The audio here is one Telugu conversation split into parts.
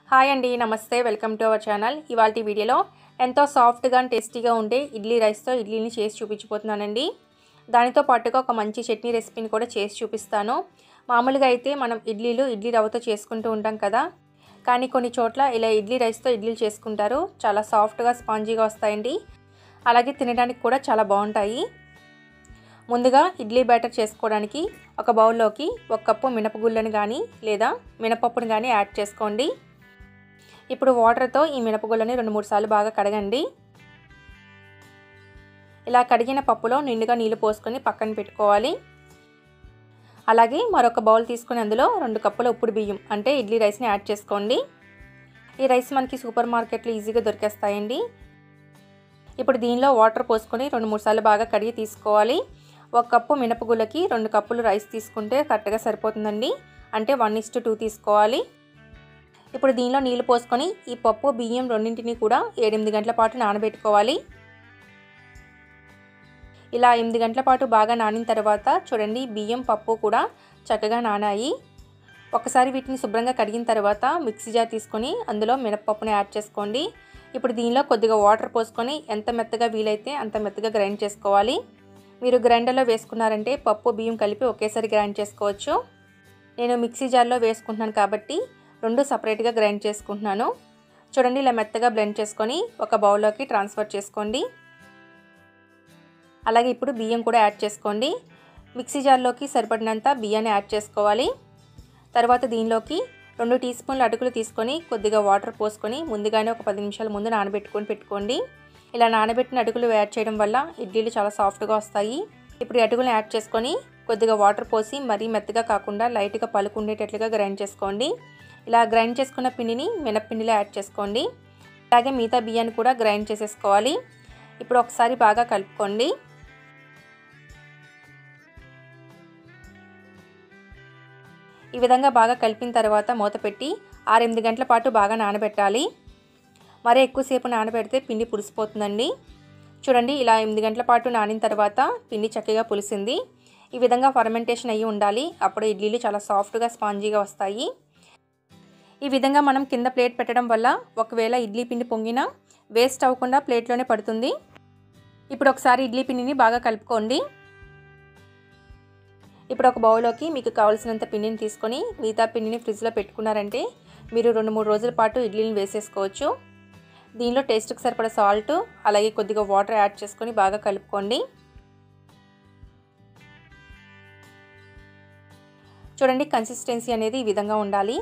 హాయ్ అండి, నమస్తే. Welcome to our channel. ఇవాల్టి వీడియోలో ఎంతో సాఫ్ట్గా అండ్ టేస్టీగా ఉండే ఇడ్లీ రైస్తో ఇడ్లీని చేసి చూపించబోతున్నానండి. దానితో పాటుగా ఒక మంచి చట్నీ రెసిపీని కూడా చేసి చూపిస్తాను. మామూలుగా అయితే మనం ఇడ్లీ రవ్వతో చేసుకుంటూ ఉంటాం కదా, కానీ కొన్ని చోట్ల ఇలా ఇడ్లీ రైస్తో ఇడ్లీలు చేసుకుంటారు. చాలా సాఫ్ట్గా స్పాంజీగా వస్తాయండి. అలాగే తినడానికి కూడా చాలా బాగుంటాయి. ముందుగా ఇడ్లీ బ్యాటర్ చేసుకోవడానికి ఒక బౌల్లోకి 1 కప్పు మినపగుళ్ళని కానీ లేదా మినపప్పుని కానీ యాడ్ చేసుకోండి. ఇప్పుడు వాటర్తో ఈ మినపగుళ్ళని 2-3 సార్లు బాగా కడగండి. ఇలా కడిగిన పప్పులో నిండుగా నీళ్లు పోసుకొని పక్కన పెట్టుకోవాలి. అలాగే మరొక బౌల్ తీసుకొని అందులో 2 కప్పుల ఉప్పుడు బియ్యం అంటే ఇడ్లీ రైస్ని యాడ్ చేసుకోండి. ఈ రైస్ మనకి సూపర్ మార్కెట్లో ఈజీగా దొరికేస్తాయండి. ఇప్పుడు దీనిలో వాటర్ పోసుకొని 2-3 సార్లు బాగా కడిగి తీసుకోవాలి. 1 కప్పు మినపగుళ్ళకి 2 కప్పులు రైస్ తీసుకుంటే కరెక్ట్గా సరిపోతుందండి. అంటే 1:2 తీసుకోవాలి. ఇప్పుడు దీనిలో నీళ్లు పోసుకొని ఈ పప్పు బియ్యం రెండింటిని కూడా 7-8 గంటల పాటు నానబెట్టుకోవాలి. ఇలా 8 గంటల పాటు బాగా నానిన తర్వాత చూడండి, బియ్యం పప్పు కూడా చక్కగా నానాయి. ఒకసారి వీటిని శుభ్రంగా కడిగిన తర్వాత మిక్సీ జార్ తీసుకొని అందులో మినపప్పుని యాడ్ చేసుకోండి. ఇప్పుడు దీనిలో కొద్దిగా వాటర్ పోసుకొని ఎంత మెత్తగా వీలైతే అంత మెత్తగా గ్రైండ్ చేసుకోవాలి. మీరు గ్రైండర్లో వేసుకున్నారంటే పప్పు బియ్యం కలిపి ఒకేసారి గ్రైండ్ చేసుకోవచ్చు. నేను మిక్సీ జార్లో వేసుకుంటున్నాను కాబట్టి 2 సపరేట్గా గ్రైండ్ చేసుకుంటున్నాను. చూడండి, ఇలా మెత్తగా బ్లెండ్ చేసుకొని ఒక బౌల్లోకి ట్రాన్స్ఫర్ చేసుకోండి. అలాగే ఇప్పుడు బియ్యం కూడా యాడ్ చేసుకోండి. మిక్సీ జార్లోకి సరిపడినంత బియ్యాన్ని యాడ్ చేసుకోవాలి. తర్వాత దీనిలోకి 2 టీ స్పూన్ల అటుకులు తీసుకొని కొద్దిగా వాటర్ పోసుకొని ముందుగానే ఒక 10 నిమిషాల ముందు పెట్టుకోండి. ఇలా నానబెట్టిన అటుకులు యాడ్ చేయడం వల్ల ఇడ్లీలు చాలా సాఫ్ట్గా వస్తాయి. ఇప్పుడు అటుకులను యాడ్ చేసుకొని కొద్దిగా వాటర్ పోసి మరీ మెత్తగా కాకుండా లైట్గా పలుకు ఉండేటట్లుగా గ్రైండ్ చేసుకోండి. ఇలా గ్రైండ్ చేసుకున్న పిండిని మినప్పిండిలో యాడ్ చేసుకోండి. అలాగే మిగతా బియ్యాన్ని కూడా గ్రైండ్ చేసేసుకోవాలి. ఇప్పుడు ఒకసారి బాగా కలుపుకోండి. ఈ విధంగా బాగా కలిపిన తర్వాత మూత పెట్టి 6-8 గంటల పాటు బాగా నానబెట్టాలి. మరీ ఎక్కువసేపు నానబెడితే పిండి పులిసిపోతుందండి. చూడండి, ఇలా 8 గంటల పాటు నానిన తర్వాత పిండి చక్కగా పులిసింది. ఈ విధంగా ఫర్మెంటేషన్ అయ్యి ఉండాలి. అప్పుడు ఇడ్లీలు చాలా సాఫ్ట్గా స్పాంజీగా వస్తాయి. ఈ విధంగా మనం కింద ప్లేట్ పెట్టడం వల్ల ఒకవేళ ఇడ్లీ పిండి పొంగినా వేస్ట్ అవ్వకుండా ప్లేట్లోనే పడుతుంది. ఇప్పుడు ఒకసారి ఇడ్లీ పిండిని బాగా కలుపుకోండి. ఇప్పుడు ఒక బౌల్లోకి మీకు కావాల్సినంత పిండిని తీసుకొని మిగతా పిండిని ఫ్రిడ్జ్లో పెట్టుకున్నారంటే మీరు 2-3 రోజుల పాటు ఇడ్లీని వేసేసుకోవచ్చు. దీనిలో టేస్ట్కి సరిపడా సాల్ట్ అలాగే కొద్దిగా వాటర్ యాడ్ చేసుకొని బాగా కలుపుకోండి. చూడండి, కన్సిస్టెన్సీ అనేది ఈ విధంగా ఉండాలి.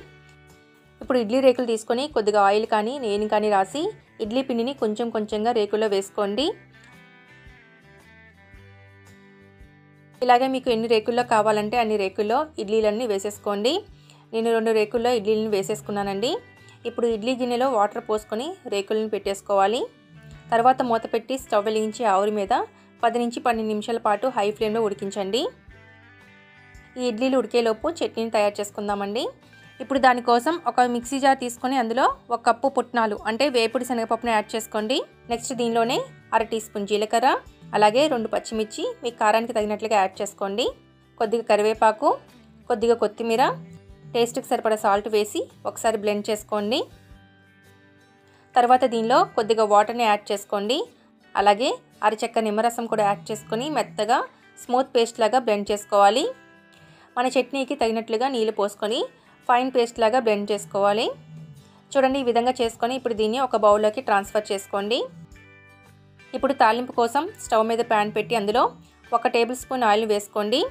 ఇప్పుడు ఇడ్లీ రేకులు తీసుకొని కొద్దిగా ఆయిల్ కానీ నెయ్యిని కానీ రాసి ఇడ్లీ పిండిని కొంచెం కొంచెంగా రేకుల్లో వేసుకోండి. ఇలాగే మీకు ఎన్ని రేకుల్లో కావాలంటే అన్ని రేకుల్లో ఇడ్లీలన్నీ వేసేసుకోండి. నేను 2 రేకుల్లో ఇడ్లీలను వేసేసుకున్నానండి. ఇప్పుడు ఇడ్లీ గిన్నెలో వాటర్ పోసుకొని రేకులను పెట్టేసుకోవాలి. తర్వాత మూత పెట్టి స్టవ్ వెలిగించి ఆవిరి మీద 10-12 నిమిషాల పాటు హై ఫ్లేమ్లో ఉడికించండి. ఈ ఇడ్లీలు ఉడికేలోపు చట్నీని తయారు చేసుకుందామండి. ఇప్పుడు దానికోసం ఒక మిక్సీ జార్ తీసుకొని అందులో 1 కప్పు పుట్నాలు అంటే వేపుడు శనగపప్పును యాడ్ చేసుకోండి. నెక్స్ట్ దీనిలోనే 1/2 టీ స్పూన్ జీలకర్ర అలాగే 2 పచ్చిమిర్చి మీ కారానికి తగినట్లుగా యాడ్ చేసుకోండి. కొద్దిగా కరివేపాకు, కొద్దిగా కొత్తిమీర, టేస్ట్కి సరిపడా సాల్ట్ వేసి ఒకసారి బ్లెండ్ చేసుకోండి. తర్వాత దీనిలో కొద్దిగా వాటర్ని యాడ్ చేసుకోండి. అలాగే అరచెక్క నిమ్మరసం కూడా యాడ్ చేసుకొని మెత్తగా స్మూత్ పేస్ట్ లాగా బ్లెండ్ చేసుకోవాలి. మన చట్నీకి తగినట్లుగా నీళ్ళు పోసుకొని ఫైన్ పేస్ట్ లాగా బ్లెండ్ చేసుకోవాలి. చూడండి, ఈ విధంగా చేసుకొని ఇప్పుడు దీన్ని ఒక బౌల్లోకి ట్రాన్స్ఫర్ చేసుకోండి. ఇప్పుడు తాలింపు కోసం స్టవ్ మీద ప్యాన్ పెట్టి అందులో 1 టేబుల్ స్పూన్ ఆయిల్ వేసుకోండి.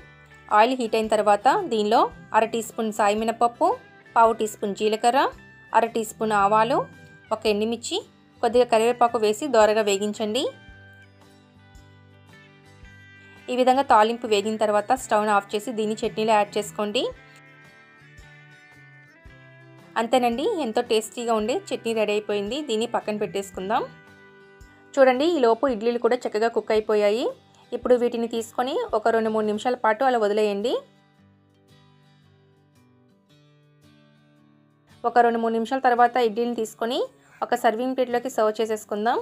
ఆయిల్ హీట్ అయిన తర్వాత దీనిలో 1/2 టీ స్పూన్ సాయి మినపప్పు, 1/4 టీ స్పూన్ జీలకర్ర, 1/2 టీ స్పూన్ ఆవాలు, 1 ఎండుమిర్చి, కొద్దిగా కరివేపాకు వేసి దోరగా వేగించండి. ఈ విధంగా తాలింపు వేగిన తర్వాత స్టవ్ను ఆఫ్ చేసి దీన్ని చట్నీలో యాడ్ చేసుకోండి. అంతేనండి, ఎంతో టేస్టీగా ఉండే చట్నీ రెడీ అయిపోయింది. దీన్ని పక్కన పెట్టేసుకుందాం. చూడండి, ఈ లోపు ఇడ్లీలు కూడా చక్కగా కుక్ అయిపోయాయి. ఇప్పుడు వీటిని తీసుకొని ఒక 2-3 నిమిషాల పాటు అలా వదిలేయండి. ఒక 2-3 నిమిషాల తర్వాత ఇడ్లీని తీసుకొని ఒక సర్వింగ్ ప్లేట్లోకి సర్వ్ చేసేసుకుందాం.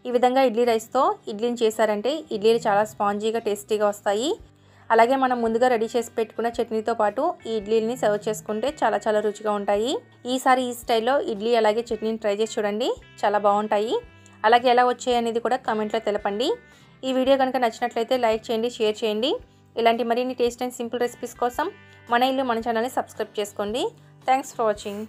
ఈ విధంగా ఇడ్లీ రైస్తో ఇడ్లీని చేశారంటే ఇడ్లీలు చాలా స్పాంజీగా టేస్టీగా వస్తాయి. అలాగే మనం ముందుగా రెడీ చేసి పెట్టుకున్న చట్నీతో పాటు ఈ ఇడ్లీని సర్వ్ చేసుకుంటే చాలా రుచిగా ఉంటాయి. ఈసారి ఈ స్టైల్లో ఇడ్లీ అలాగే చట్నీని ట్రై చేసి చూడండి, చాలా బాగుంటాయి. అలాగే ఎలా వచ్చాయి అనేది కూడా కామెంట్లో తెలపండి. ఈ వీడియో కనుక నచ్చినట్లయితే లైక్ చేయండి, షేర్ చేయండి. ఇలాంటి మరిన్ని టేస్ట్ అండ్ సింపుల్ రెసిపీస్ కోసం మన ఇల్లు మన ఛానల్ని సబ్స్క్రైబ్ చేసుకోండి. Thanks for watching.